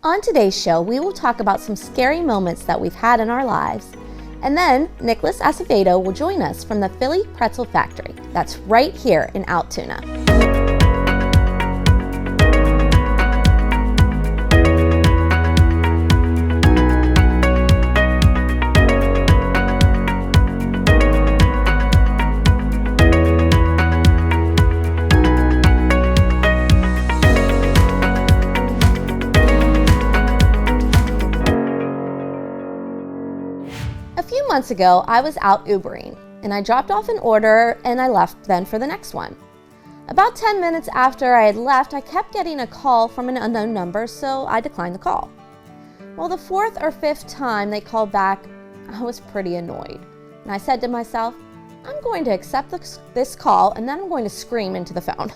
On today's show, we will talk about some scary moments that we've had in our lives. And then Nicholas Acevedo will join us from the Philly Pretzel Factory. That's right here in Altoona. A few months ago, I was out Ubering, and I dropped off an order and I left then for the next one. About 10 minutes after I had left, I kept getting a call from an unknown number, so I declined the call. Well, the fourth or fifth time they called back, I was pretty annoyed, and I said to myself, I'm going to accept this call and then I'm going to scream into the phone.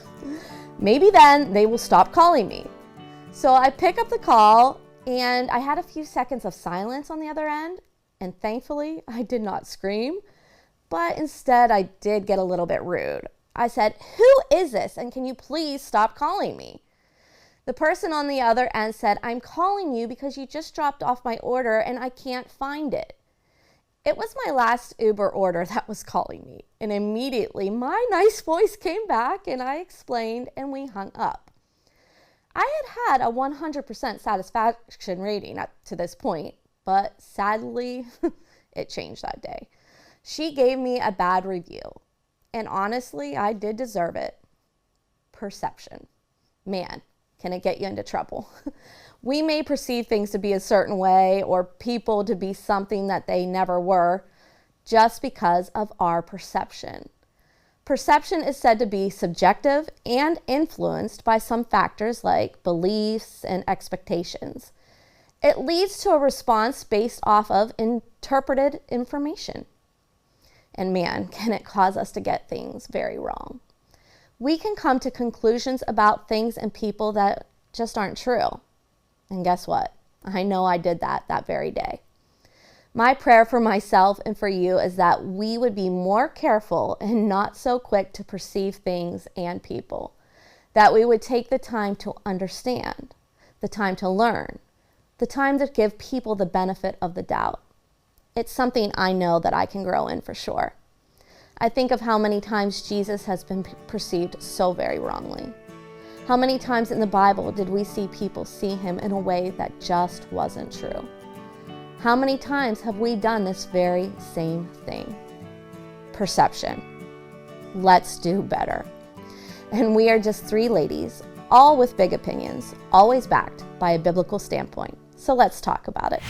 Maybe then they will stop calling me. So I pick up the call, and I had a few seconds of silence on the other end. And thankfully, I did not scream, but instead I did get a little bit rude. I said, "Who is this? And can you please stop calling me?" The person on the other end said, "I'm calling you because you just dropped off my order and I can't find it." It was my last Uber order that was calling me. And immediately my nice voice came back and I explained and we hung up. I had a 100% satisfaction rating up to this point. But sadly, it changed that day. She gave me a bad review. And honestly, I did deserve it. Perception. Man, can it get you into trouble? We may perceive things to be a certain way or people to be something that they never were just because of our perception. Perception is said to be subjective and influenced by some factors like beliefs and expectations. It leads to a response based off of interpreted information. And man, can it cause us to get things very wrong. We can come to conclusions about things and people that just aren't true. And guess what? I know I did that very day. My prayer for myself and for you is that we would be more careful and not so quick to perceive things and people. That we would take the time to understand, the time to learn, the time to give people the benefit of the doubt. It's something I know that I can grow in for sure. I think of how many times Jesus has been perceived so very wrongly. How many times in the Bible did we see people see him in a way that just wasn't true? How many times have we done this very same thing? Perception. Let's do better. And we are just three ladies, all with big opinions, always backed by a biblical standpoint. So let's talk about it.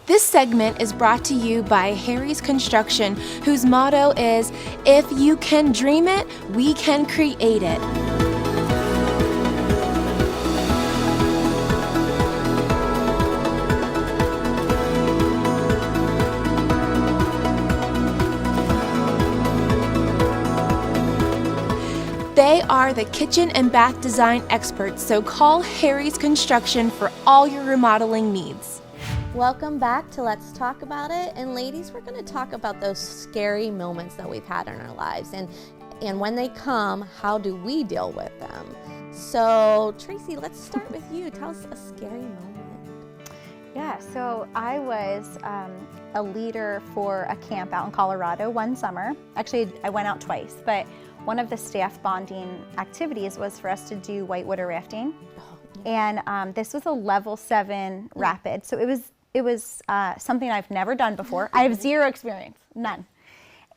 This segment is brought to you by Harry's Construction, whose motto is, "If you can dream it, we can create it." They are the kitchen and bath design experts, so call Harry's Construction for all your remodeling needs. Welcome back to Let's Talk About It. And ladies, we're going to talk about those scary moments that we've had in our lives. And when they come, how do we deal with them? So Tracy, let's start with you. Tell us a scary moment. Yeah, so I was a leader for a camp out in Colorado one summer. Actually, I went out twice, but one of the staff bonding activities was for us to do whitewater rafting. And this was a level 7 rapid. So it was something I've never done before. I have zero experience, none.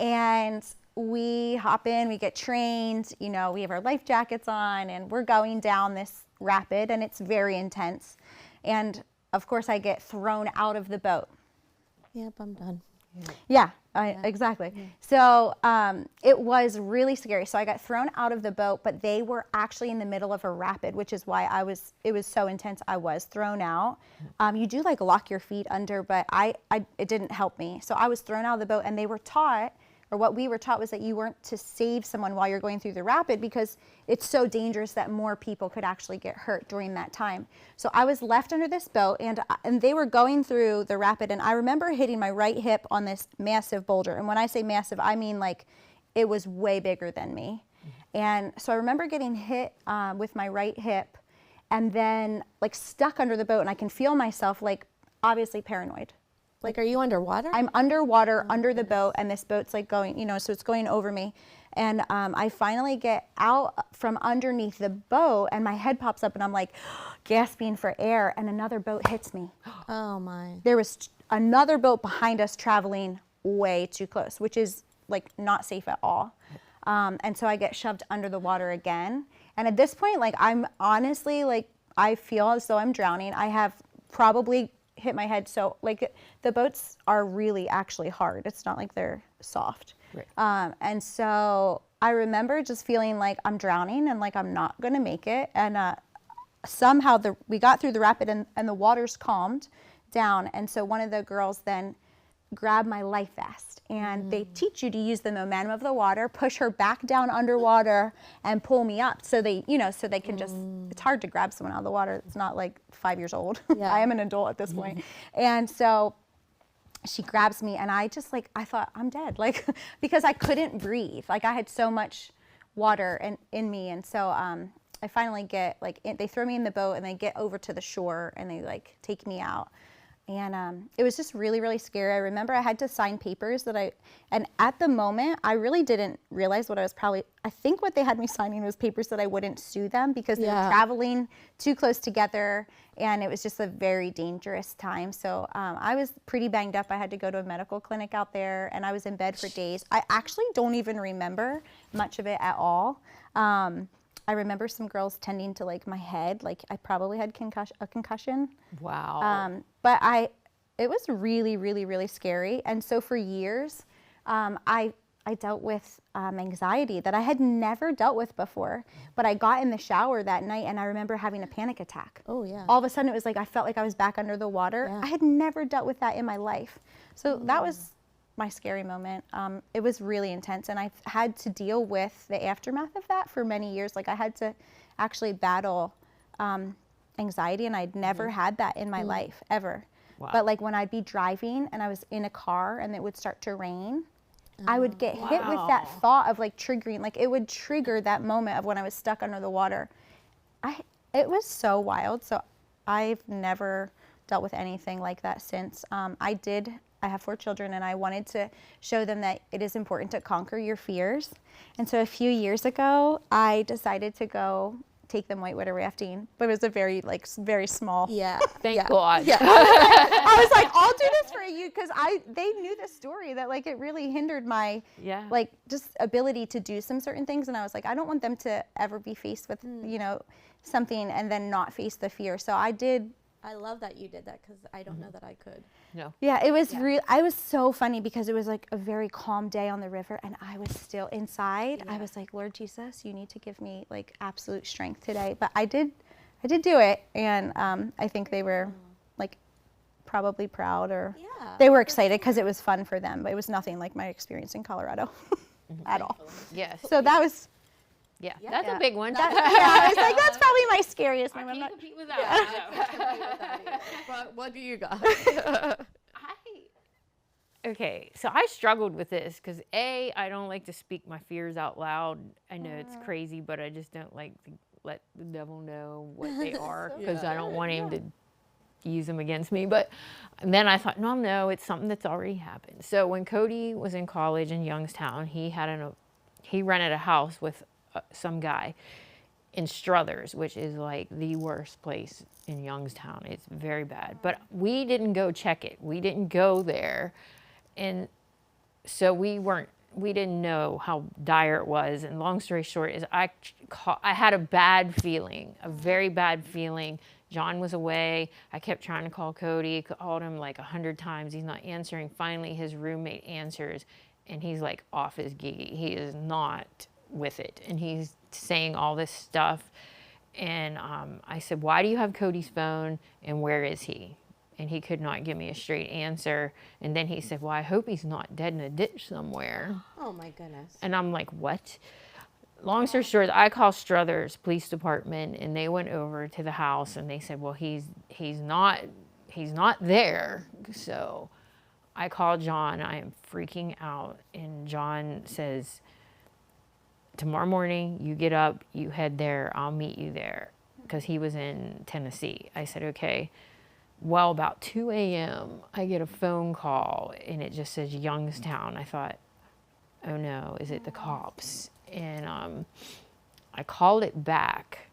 And we hop in, we get trained, you know, we have our life jackets on and we're going down this rapid and it's very intense. And of course I get thrown out of the boat. Yep, I'm done. Yeah, exactly. Yeah. So it was really scary. So I got thrown out of the boat, but they were actually in the middle of a rapid, which is why it was so intense. I was thrown out. You do like lock your feet under, but it didn't help me. So I was thrown out of the boat, and they were taught, or what we were taught was that you weren't to save someone while you're going through the rapid because it's so dangerous that more people could actually get hurt during that time. So I was left under this boat, and they were going through the rapid, and I remember hitting my right hip on this massive boulder. And when I say massive, I mean like it was way bigger than me. And so I remember getting hit with my right hip, and then like stuck under the boat, and I can feel myself like obviously paranoid. Like, are you underwater? I'm underwater under the boat, and this boat's like going, you know, so it's going over me. And I finally get out from underneath the boat, and my head pops up, and I'm like gasping for air, and another boat hits me. Oh my. There was another boat behind us traveling way too close, which is like not safe at all. And so I get shoved under the water again. And at this point, like I'm honestly like, I feel as though I'm drowning. I have probably hit my head. So like the boats are really actually hard. It's not like they're soft. Right. And so I remember just feeling like I'm drowning and like I'm not going to make it. And somehow we got through the rapid, and the water's calmed down. And so one of the girls then grabbed my life vest, and they teach you to use the momentum of the water, push her back down underwater and pull me up. So they, you know, so they can just, it's hard to grab someone out of the water. It's not like 5 years old. Yeah. I am an adult at this point. And so she grabs me, and I just like, I thought I'm dead, like, because I couldn't breathe. Like I had so much water in me. And so I finally get like, they throw me in the boat, and they get over to the shore, and they like take me out. And it was just really, really scary. I remember I had to sign papers and at the moment, I really didn't realize what I think what they had me signing was papers that I wouldn't sue them, because they were traveling too close together, and it was just a very dangerous time. So I was pretty banged up. I had to go to a medical clinic out there, and I was in bed for days. I actually don't even remember much of it at all. I remember some girls tending to like my head, like I probably had a concussion. Wow. But it was really, really, really scary. And so for years, I dealt with anxiety that I had never dealt with before. But I got in the shower that night, and I remember having a panic attack. Oh yeah. All of a sudden, it was like I felt like I was back under the water. Yeah. I had never dealt with that in my life. So that was my scary moment. It was really intense, and I've had to deal with the aftermath of that for many years. Like I had to actually battle anxiety, and I'd never had that in my life ever. Wow. But like when I'd be driving and I was in a car and it would start to rain, I would get hit with that thought of like triggering, like it would trigger that moment of when I was stuck under the water. It was so wild. So I've never dealt with anything like that since. I have 4 children, and I wanted to show them that it is important to conquer your fears. And so a few years ago, I decided to go take them whitewater rafting, but it was a very small. Yeah. Thank God. Yeah. I was like, I'll do this for you, because they knew the story that like it really hindered my like just ability to do some certain things, and I was like, I don't want them to ever be faced with you know something and then not face the fear. So I did. I love that you did that, because I don't know that I could. No. Yeah, it was I was so funny, because it was like a very calm day on the river, and I was still inside. I was like, Lord Jesus, you need to give me like absolute strength today. But I did do it, and I think they were like probably proud, or they were excited because it was fun for them. But it was nothing like my experience in Colorado at all. Yes. So that was. Yeah, that's a big one. I was like, that's probably my scariest moment. I can't compete with that. But what do you got? Okay, so I struggled with this because I don't like to speak my fears out loud. I know it's crazy, but I just don't like to let the devil know what they are, because I don't want him to use them against me. But then I thought, no, it's something that's already happened. So when Cody was in college in Youngstown, he rented a house with some guy in Struthers, which is like the worst place in Youngstown. It's very bad. But we didn't go check it. We didn't go there. And so we didn't know how dire it was. And long story short is I had a bad feeling, a very bad feeling. John was away. I kept trying to call Cody, called him like 100 times. He's not answering. Finally, his roommate answers, and he's like off his giggy. He is not with it, and he's saying all this stuff. And I said, why do you have Cody's phone, and where is he? And he could not give me a straight answer. And then he said, well, I hope he's not dead in a ditch somewhere. Oh my goodness. And I'm like, what? Long story short, I called Struthers Police Department, and they went over to the house, and they said, well, he's not there. So I called John. I am freaking out, and John says, tomorrow morning, you get up, you head there, I'll meet you there. because he was in Tennessee. I said, okay. Well, about 2 a.m., I get a phone call, and it just says Youngstown. I thought, oh no, is it the cops? And I called it back,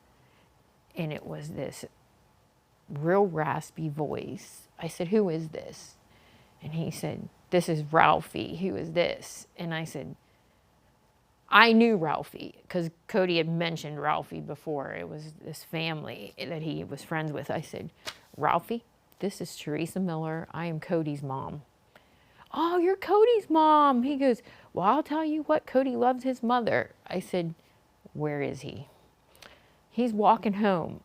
and it was this real raspy voice. I said, who is this? And he said, this is Ralphie. Who is this? And I said, I knew Ralphie because Cody had mentioned Ralphie before. It was this family that he was friends with. I said, Ralphie, this is Teresa Miller. I am Cody's mom. Oh, you're Cody's mom. He goes, well, I'll tell you what, Cody loves his mother. I said, where is he? He's walking home.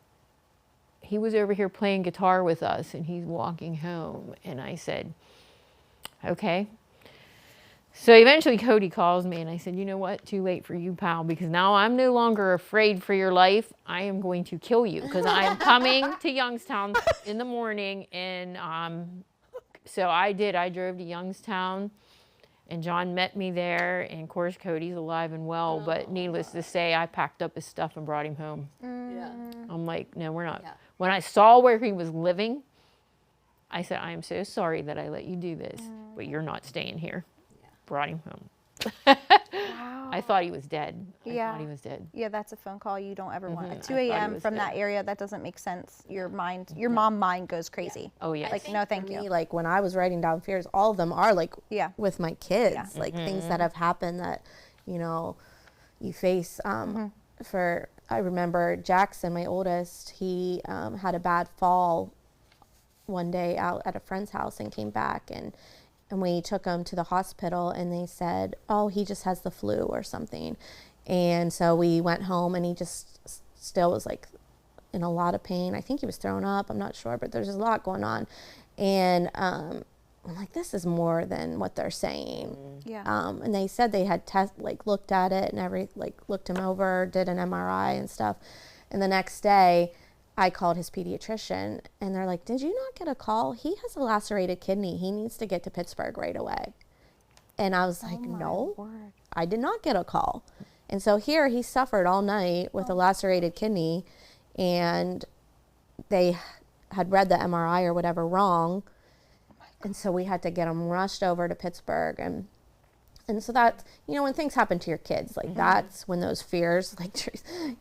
He was over here playing guitar with us, and he's walking home. And I said, okay. So eventually Cody calls me, and I said, you know what? Too late for you, pal, because now I'm no longer afraid for your life. I am going to kill you because I am coming to Youngstown in the morning. And so I did. I drove to Youngstown, and John met me there. And, of course, Cody's alive and well. But needless to say, I packed up his stuff and brought him home. Yeah. I'm like, no, we're not. Yeah. When I saw where he was living, I said, I am so sorry that I let you do this, but you're not staying here. Brought him home. Wow. I thought he was dead. I Yeah. thought he was dead. Yeah, that's a phone call you don't ever want. At I 2 thought he a.m. was from dead. that area, that doesn't make sense. Your mom mind goes crazy. Oh, yes. Like, no, thank For you. me, like when I was writing down fears, all of them are like Yeah. with my kids, Yeah. like things that have happened that, you know, you face. I remember Jackson, my oldest, he had a bad fall one day out at a friend's house and came back, and we took him to the hospital, and they said, oh, he just has the flu or something. And so we went home, and he just still was like in a lot of pain. I think he was throwing up. I'm not sure, but there's a lot going on. And I'm like, this is more than what they're saying. Yeah. And they said they had looked at it and looked him over, did an MRI and stuff. And the next day, I called his pediatrician, and they're like, did you not get a call? He has a lacerated kidney. He needs to get to Pittsburgh right away. And I was like, no, word. I did not get a call. And so here he suffered all night with a lacerated kidney, and they had read the MRI or whatever wrong. And so we had to get him rushed over to Pittsburgh. And so that, you know, when things happen to your kids, like that's when those fears, like,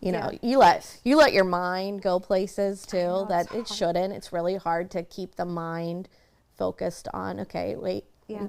you know, you let your mind go places too that it shouldn't. It's really hard to keep the mind focused on, okay, wait,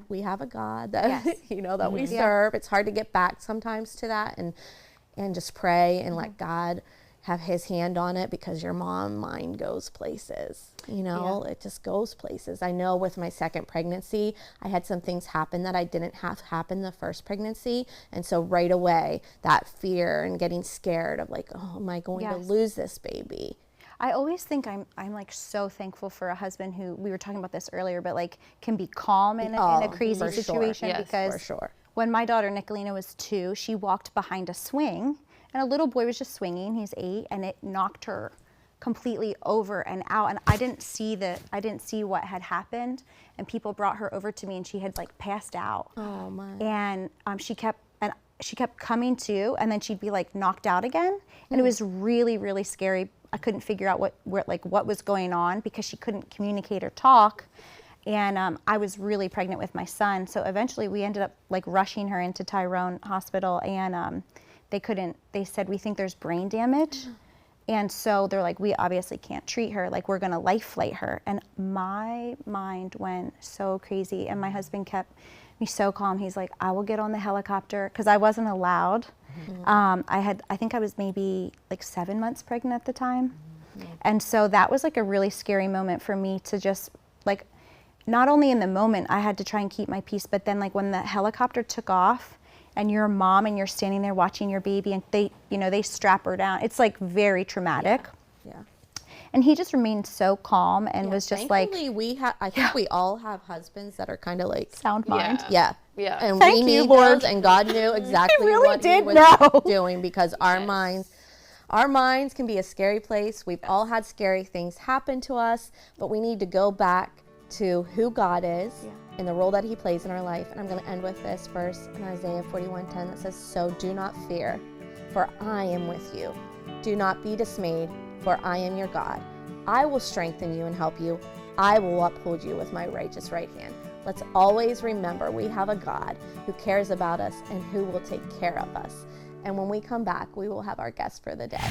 we have a God that, you know, that we serve. It's hard to get back sometimes to that and just pray and let God have his hand on it, because your mom mind goes places, you know, it just goes places. I know with my second pregnancy, I had some things happen that I didn't have happen the first pregnancy. And so right away, that fear and getting scared of like, oh, am I going to lose this baby? I always think I'm like so thankful for a husband who, we were talking about this earlier, but like can be calm in a crazy for sure. situation. Yes, because for sure. when my daughter Nicolina was 2, she walked behind a swing, and a little boy was just swinging. He's 8, and it knocked her completely over and out. And I didn't see what had happened. And people brought her over to me, and she had like passed out. Oh my. And she kept coming to, and then she'd be like knocked out again. And it was really, really scary. I couldn't figure out what was going on, because she couldn't communicate or talk. And I was really pregnant with my son. So eventually we ended up like rushing her into Tyrone Hospital, and they said, we think there's brain damage. And so they're like, we obviously can't treat her. Like, we're going to life flight her. And my mind went so crazy. And my husband kept me so calm. He's like, I will get on the helicopter, because I wasn't allowed. I think I was maybe like 7 months pregnant at the time. And so that was like a really scary moment for me to just like, not only in the moment I had to try and keep my peace, but then like when the helicopter took off and you're a mom and you're standing there watching your baby, and they strap her down. It's like very traumatic. Yeah. And he just remained so calm and was just like, I think we all have husbands that are kind of like sound mind. Yeah. Yeah. And Thank we you, need Lord. those, and God knew exactly really what did he was know. doing, because our minds can be a scary place. We've all had scary things happen to us, but we need to go back to who God is and the role that he plays in our life. And I'm going to end with this verse in Isaiah 41:10 that says, so do not fear, for I am with you. Do not be dismayed, for I am your God. I will strengthen you and help you. I will uphold you with my righteous right hand. Let's always remember we have a God who cares about us and who will take care of us. And when we come back, we will have our guest for the day.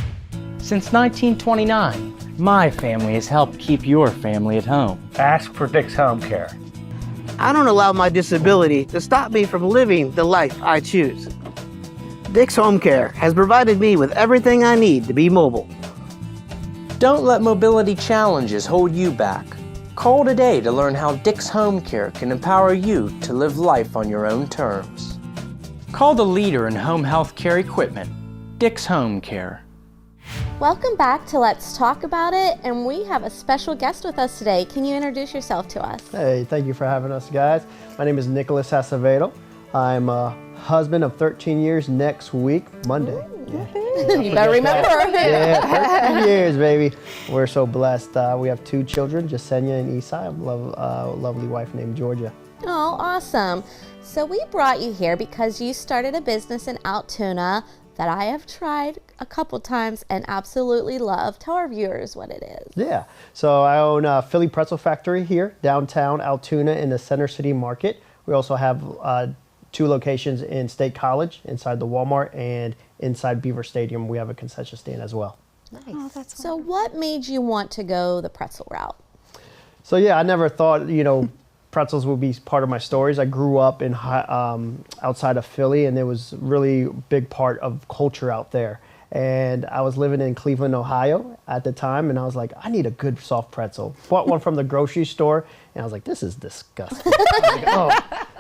Since 1929, my family has helped keep your family at home. Ask for Dick's Home Care. I don't allow my disability to stop me from living the life I choose. Dick's Home Care has provided me with everything I need to be mobile. Don't let mobility challenges hold you back. Call today to learn how Dick's Home Care can empower you to live life on your own terms. Call the leader in home health care equipment, Dick's Home Care. Welcome back to Let's Talk About It, and we have a special guest with us today. Can you introduce yourself to us? Hey, thank you for having us, guys. My name is Nicholas Acevedo. I'm a husband of 13 years next week, Monday. You better remember. Yeah, 13 years, baby. We're so blessed. We have 2 children, Jasenia and Isai. A lovely wife named Georgia. Oh, awesome. So we brought you here because you started a business in Altoona that I have tried a couple times and absolutely love. Tell our viewers what it is. Yeah, so I own a Philly Pretzel Factory here, downtown Altoona in the Center City Market. We also have 2 locations in State College, inside the Walmart, and inside Beaver Stadium. We have a concession stand as well. Nice. Oh, that's so what made you want to go the pretzel route? So yeah, I never thought, pretzels would be part of my stories. I grew up in outside of Philly, and it was really a big part of culture out there. And I was living in Cleveland, Ohio at the time, and I was like, I need a good soft pretzel. Bought one from the grocery store, and I was like, this is disgusting.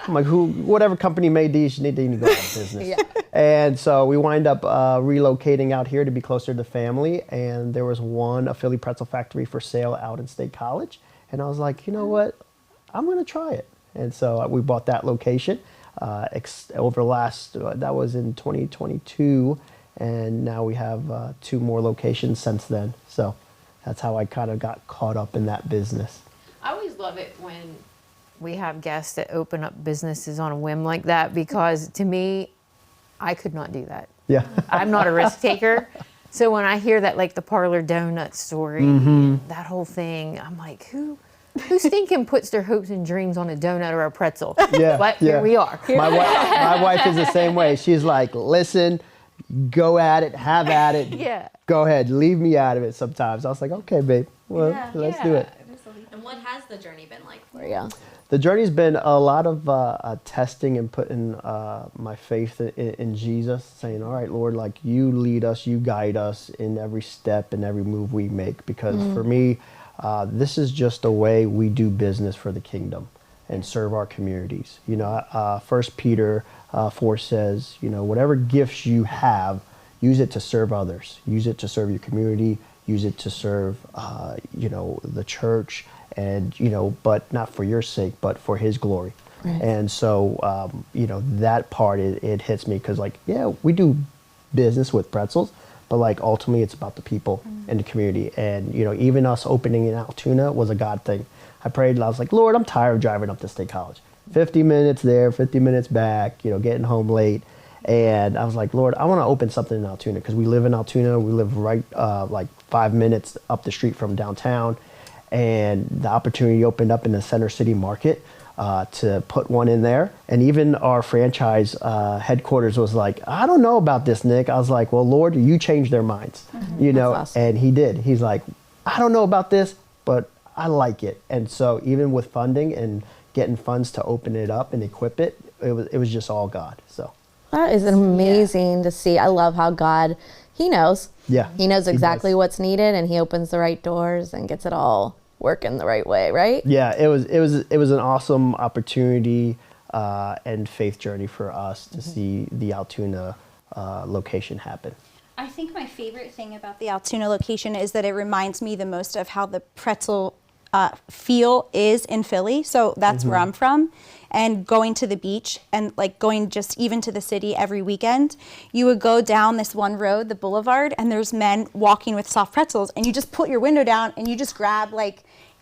I'm like, whatever company made these, you need to go out of business. Yeah. And so we wind up relocating out here to be closer to family, and there was a Philly Pretzel Factory for sale out in State College, and I was like, you know what? I'm going to try it. And so we bought that location over that was in 2022. And now we have 2 more locations since then. So that's how I kind of got caught up in that business. I always love it when we have guests that open up businesses on a whim like that, because to me, I could not do that. Yeah. I'm not a risk taker. So when I hear that, like the Parlor Donut story, that whole thing, I'm like, who stinking puts their hopes and dreams on a donut or a pretzel? Yeah, But here we are. My wife is the same way. She's like, listen, go at it, have at it. Yeah. Go ahead, leave me out of it sometimes. I was like, okay, babe, well, let's do it. And what has the journey been like for you? The journey's been a lot of testing and putting my faith in Jesus, saying, all right, Lord, like you lead us, you guide us in every step and every move we make. Because for me, this is just a way we do business for the kingdom and serve our communities. 1 Peter 4 says, whatever gifts you have, use it to serve others. Use it to serve your community. Use it to serve, the church. And, but not for your sake, but for his glory. Right. And so, that part, it hits me because, we do business with pretzels, but, ultimately it's about the people and the community. And, even us opening in Altoona was a God thing. I prayed, and I was like, Lord, I'm tired of driving up to State College. 50 minutes there, 50 minutes back, getting home late. And I was like, Lord, I want to open something in Altoona because we live in Altoona. We live right 5 minutes up the street from downtown. And the opportunity opened up in the Center City Market to put one in there. And even our franchise headquarters was like, I don't know about this, Nick. I was like, well, Lord, you changed their minds, That's awesome. And he did. He's like, I don't know about this, but I like it. And so even with funding and getting funds to open it up and equip it, it was just all God. So that is amazing to see. I love how God, he knows. Yeah. He knows exactly what's needed, and he opens the right doors and gets it all working the right way, right? Yeah, it was an awesome opportunity and faith journey for us to see the Altoona location happen. I think my favorite thing about the Altoona location is that it reminds me the most of how the pretzel feel is in Philly. So that's where I'm from. And going to the beach and going just even to the city every weekend, you would go down this one road, the boulevard, and there's men walking with soft pretzels, and you just put your window down and you just grab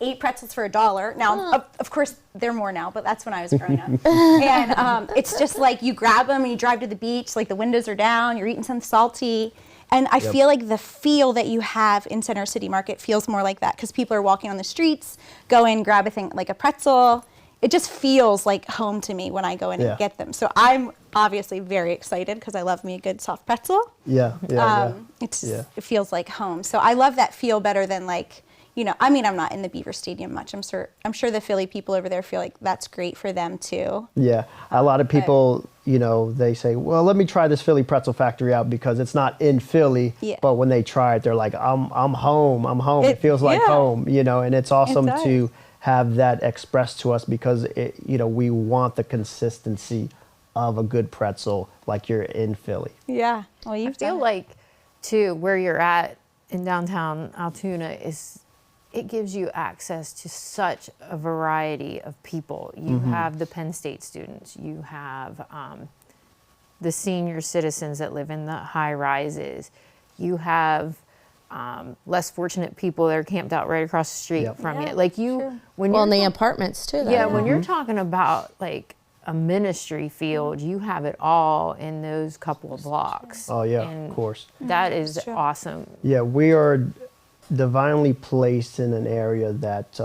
8 pretzels for $1. Now, of course, they're more now, but that's when I was growing up. And it's just you grab them and you drive to the beach, the windows are down, you're eating something salty, And I feel like the feel that you have in Center City Market feels more like that because people are walking on the streets, go in, grab a thing like a pretzel. It just feels like home to me when I go in and get them. So I'm obviously very excited because I love me a good soft pretzel. It feels like home. So I love that feel better than like, you know, I mean, I'm not in the Beaver Stadium much. I'm sure the Philly people over there feel like that's great for them too. Yeah, a lot of people, you know, they say, well, let me try this Philly Pretzel Factory out because it's not in Philly. Yeah. But when they try it, they're like, I'm home. I'm home. It feels like home, you know, and it's awesome to have that expressed to us because, you know, we want the consistency of a good pretzel like you're in Philly. Yeah. Well, I feel like, too, where you're at in downtown Altoona it gives you access to such a variety of people. You have the Penn State students, you have the senior citizens that live in the high rises, you have less fortunate people that are camped out right across the street from you. Like when in the apartments too. When you're talking about like a ministry field, you have it all in those couple of blocks. Oh yeah, and of course. That is awesome. Yeah, we are divinely placed in an area that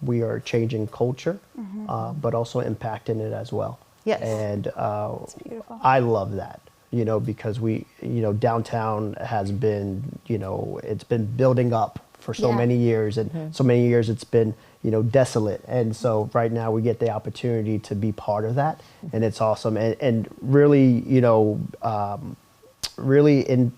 we are changing culture, but also impacting it as well. Yes. And I love that, you know, because downtown has been, you know, it's been building up for so many years, and so many years it's been, you know, desolate. And so right now we get the opportunity to be part of that, and it's awesome. And really, you know, really in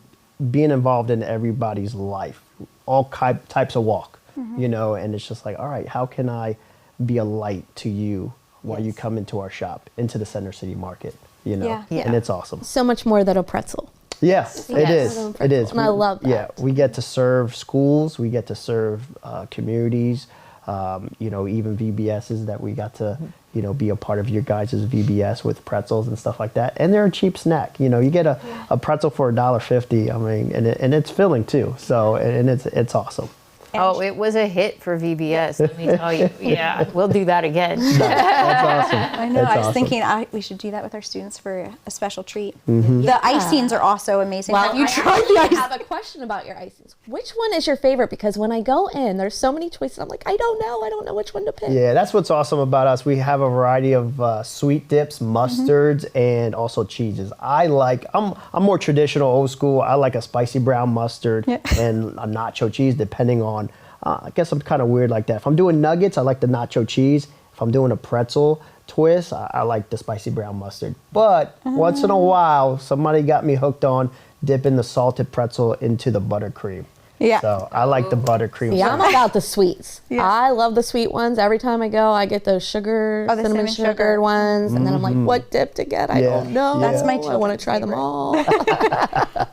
being involved in everybody's life, all types of walk, you know, and it's just like, all right, how can I be a light to you while you come into our shop, into the Center City Market, you know, and it's awesome. So much more than a pretzel. Yes, it is. It is. And I love that. Yeah, we get to serve schools, we get to serve communities, you know, even VBSs that we got to, you know, be a part of your guys' VBS with pretzels and stuff like that. And they're a cheap snack. You know, you get a pretzel for $1.50. I mean, and it's filling too. So, and it's awesome. Oh, it was a hit for VBS, let me tell you. Yeah, we'll do that again. That's awesome. I know. I was thinking we should do that with our students for a special treat. The icings are also amazing. Well, have you tried the I icing? have a question about your icings. Which one is your favorite? Because when I go in, there's so many choices. I'm like, I don't know which one to pick. Yeah, that's what's awesome about us. We have a variety of sweet dips, mustards, and also cheeses. I'm more traditional, old school. I like a spicy brown mustard and a nacho cheese, depending on. I guess I'm kind of weird like that. If I'm doing nuggets, I like the nacho cheese. If I'm doing a pretzel twist, I like the spicy brown mustard. But once in a while, somebody got me hooked on dipping the salted pretzel into the buttercream. Yeah. So I like the buttercream. Yeah, I'm about the sweets. I love the sweet ones. Every time I go, I get those cinnamon sugared ones. And then I'm like, what dip to get? I don't know. That's my I want to try them all.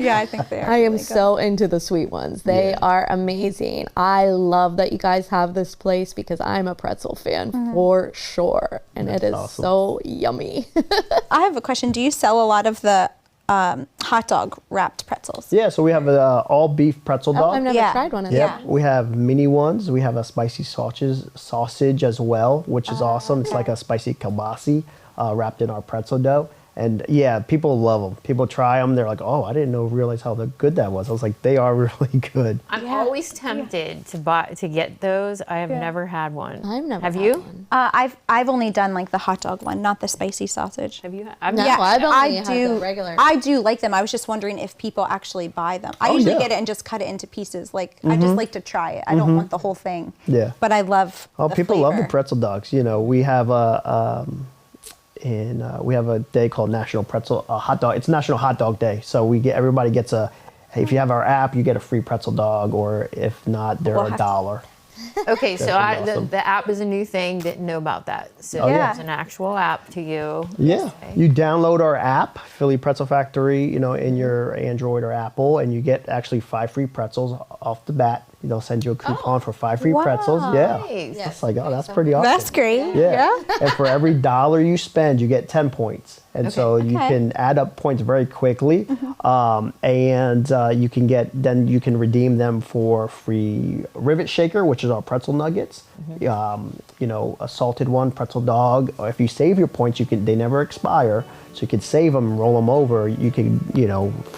Yeah, I think they are. I am so into the sweet ones. They are amazing. I love that you guys have this place because I'm a pretzel fan for sure. And it is so yummy. I have a question. Do you sell a lot of the hot dog wrapped pretzels? Yeah, so we have an all beef pretzel dog. I've never tried one of Yep. We have mini ones. We have a spicy sausage as well, which is awesome. It's like a spicy kielbasa wrapped in our pretzel dough. And yeah, people love them. People try them. They're like, oh, I didn't realize how good that was. I was like, they are really good. I'm always tempted to get those. I have never had one. I've never have had you? one. I've only done like the hot dog one, not the spicy sausage. Have you? I've only had the regular. I do like them. I was just wondering if people actually buy them. I usually get it and just cut it into pieces. Like I just like to try it. I don't want the whole thing. Yeah. But I love. Oh, people love the pretzel dogs. You know, we have we have a day called National Pretzel Hot Dog. It's National Hot Dog Day, so everybody gets hey, if you have our app, you get a free pretzel dog, or if not, they're $1. Okay, so the app is a new thing. Didn't know about that. So there's an actual app to you. Yeah, you download our app, Philly Pretzel Factory, you know, in your Android or Apple, and you get actually 5 free pretzels off the bat. they'll send you a coupon for 5 free pretzels. Yeah. It's like, oh, that's pretty awesome. That's great. Yeah. And for every $1 you spend, you get 10 points. And so you can add up points very quickly. And you can redeem them for free rivet shaker, which is our pretzel nuggets. A salted one, pretzel dog. Or if you save your points, they never expire. So you can save them, roll them over. You can,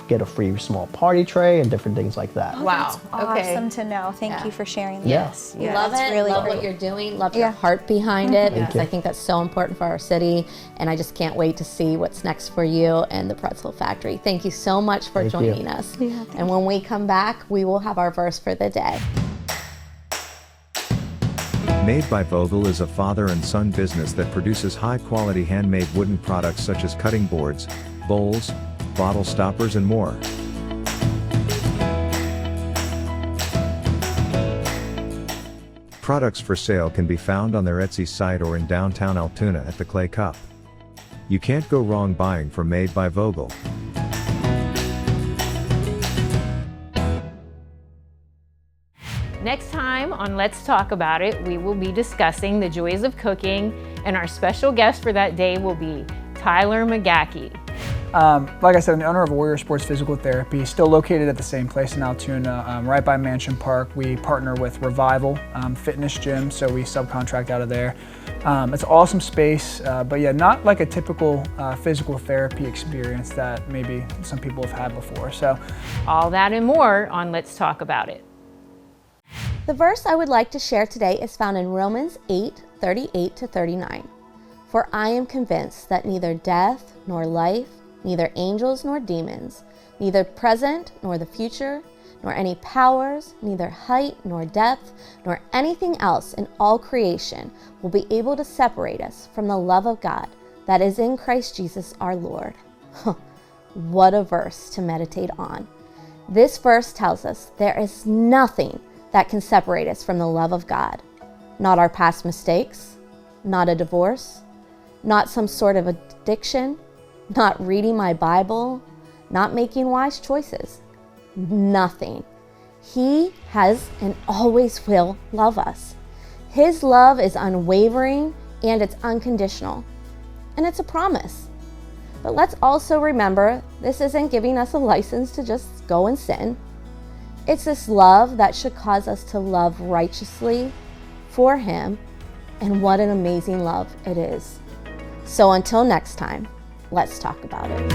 get a free small party tray and different things like that. Wow. Awesome to know. Thank you for sharing that. Yes. Love that's it. really Love great. what you're doing. Love your heart behind it, because I think that's so important for our city. And I just can't wait to see what's next for you and the Pretzel Factory. Thank you so much for joining us. And when we come back, we will have our verse for the day. Made by Vogel is a father and son business that produces high-quality handmade wooden products such as cutting boards, bowls, bottle stoppers, and more. Products for sale can be found on their Etsy site or in downtown Altoona at the Clay Cup. You can't go wrong buying from Made by Vogel. Next time on Let's Talk About It, we will be discussing the joys of cooking, and our special guest for that day will be Tyler McGackey. Like I said, I'm the owner of Warrior Sports Physical Therapy, still located at the same place in Altoona, right by Mansion Park. We partner with Revival Fitness Gym, so we subcontract out of there. It's an awesome space, but yeah, not like a typical physical therapy experience that maybe some people have had before. So, all that and more on Let's Talk About It. The verse I would like to share today is found in Romans 8:38-39. For I am convinced that neither death nor life, neither angels nor demons, neither present nor the future, nor any powers, neither height nor depth, nor anything else in all creation will be able to separate us from the love of God that is in Christ Jesus our Lord. What a verse to meditate on. This verse tells us there is nothing that can separate us from the love of God. Not our past mistakes, not a divorce, not some sort of addiction, not reading my Bible, not making wise choices. Nothing. He has and always will love us. His love is unwavering and it's unconditional. And it's a promise. But let's also remember, this isn't giving us a license to just go and sin. It's this love that should cause us to love righteously for Him, and what an amazing love it is. So until next time, let's talk about it.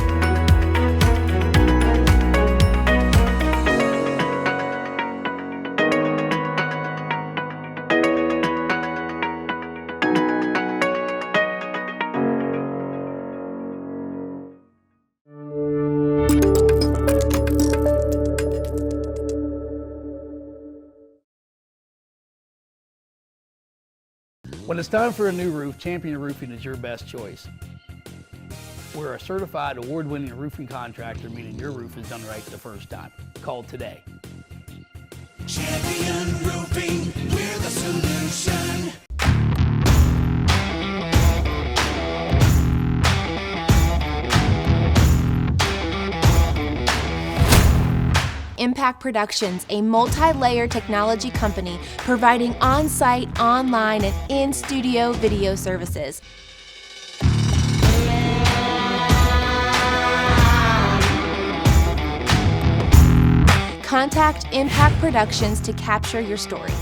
When it's time for a new roof, Champion Roofing is your best choice. We're a certified award-winning roofing contractor, meaning your roof is done right the first time. Call today. Champion Roofing, we're the solution. Impact Productions, a multi-layer technology company providing on-site, online, and in-studio video services. Contact Impact Productions to capture your story.